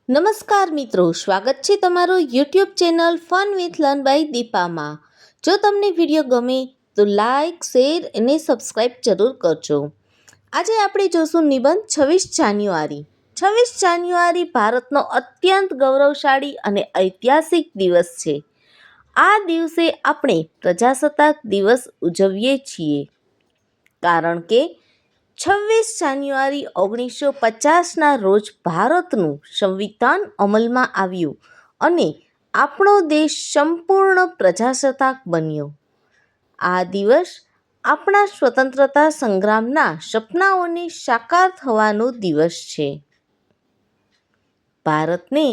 નમસ્કાર મિત્રો, સ્વાગત છે તમારું YouTube channel fun with learn by દીપામાં. જો તમને વિડીયો ગમે તો લાઈક, શેર અને સબસ્ક્રાઈબ જરૂર કરજો. આજે આપણે જોશું નિબંધ 26 જાન્યુઆરી. 26 જાન્યુઆરી ભારતનો અત્યંત ગૌરવશાળી અને ઐતિહાસિક દિવસ છે. આ દિવસે આપણે પ્રજાસત્તાક દિવસ ઉજવીએ છીએ કારણ કે 26 જાન્યુઆરી 1950ના રોજ ભારતનું સંવિધાન અમલમાં આવ્યું અને આપણો દેશ સંપૂર્ણ પ્રજાસત્તાક બન્યો. આ દિવસ આપણા સ્વતંત્રતા સંગ્રામના સપનાઓને સાકાર થવાનો દિવસ છે. ભારતને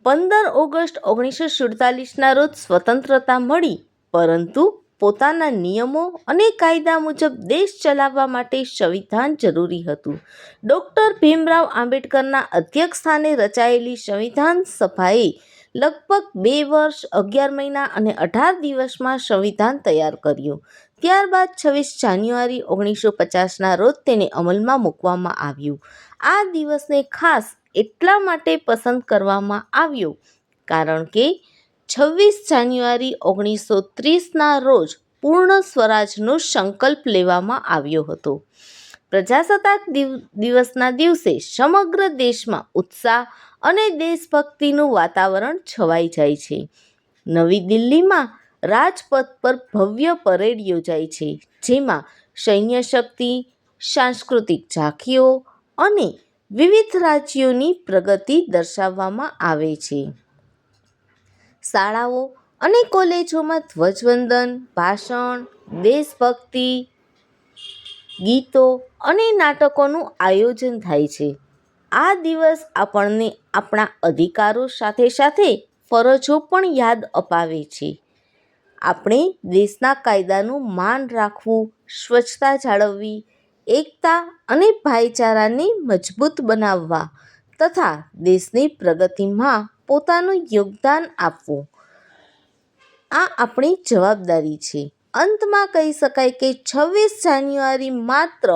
15 ઓગસ્ટ 1947ના રોજ સ્વતંત્રતા મળી, પરંતુ પોતાના નિયમો અને કાયદા મુજબ દેશ ચલાવવા માટે સંવિધાન જરૂરી હતું. ડૉક્ટર ભીમરાવ આંબેડકરના અધ્યક્ષસ્થાને રચાયેલી સંવિધાન સભાએ લગભગ 2 વર્ષ, 11 મહિના અને 18 દિવસમાં સંવિધાન તૈયાર કર્યું. ત્યારબાદ 26 જાન્યુઆરી 1950ના રોજ તેને અમલમાં મૂકવામાં આવ્યું. આ દિવસને ખાસ એટલા માટે પસંદ કરવામાં આવ્યો કારણ કે 26 જાન્યુઆરી 1930ના રોજ પૂર્ણ સ્વરાજનો સંકલ્પ લેવામાં આવ્યો હતો. પ્રજાસત્તાક દિવસના દિવસે સમગ્ર દેશમાં ઉત્સાહ અને દેશભક્તિનું વાતાવરણ છવાઈ જાય છે. નવી દિલ્હીમાં રાજપથ પર ભવ્ય પરેડ યોજાય છે, જેમાં સૈન્ય શક્તિ, સાંસ્કૃતિક ઝાંખીઓ અને વિવિધ રાજ્યોની પ્રગતિ દર્શાવવામાં આવે છે. શાળાઓ અને કોલેજોમાં ધ્વજવંદન, ભાષણ, દેશભક્તિ ગીતો અને નાટકોનું આયોજન થાય છે. આ દિવસ આપણને આપણા અધિકારો સાથે સાથે ફરજો પણ યાદ અપાવે છે. આપણે દેશના કાયદાનું માન રાખવું, સ્વચ્છતા જાળવવી, એકતા અને ભાઈચારાને મજબૂત બનાવવા તથા દેશની પ્રગતિમાં પોતાનું યોગદાન આપવું, આ આપણી જવાબદારી છે. અંતમાં કહી શકાય કે 26 જાન્યુઆરી માત્ર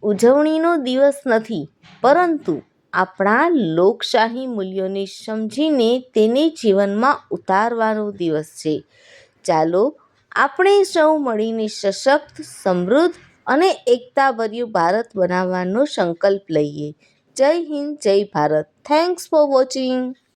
ઉજવણીનો દિવસ નથી, પરંતુ આપણા લોકશાહી મૂલ્યોને સમજીને તેને જીવનમાં ઉતારવાનો દિવસ છે. ચાલો આપણે સૌ મળીને સશક્ત, સમૃદ્ધ અને એકતાભર્યું ભારત બનાવવાનો સંકલ્પ લઈએ. જય હિન્દ, જય ભારત. Thanks for watching.